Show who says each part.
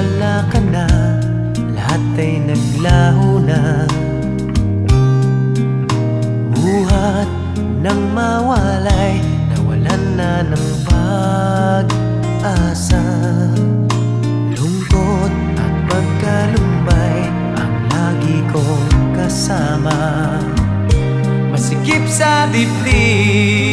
Speaker 1: wala ka na, lahat ay naglaho na. Buhat ng mawalay, nawalan na ng pag-asa. Lungkot at pagkalumbay ang lagi kong kasama. Masikip sa dibdib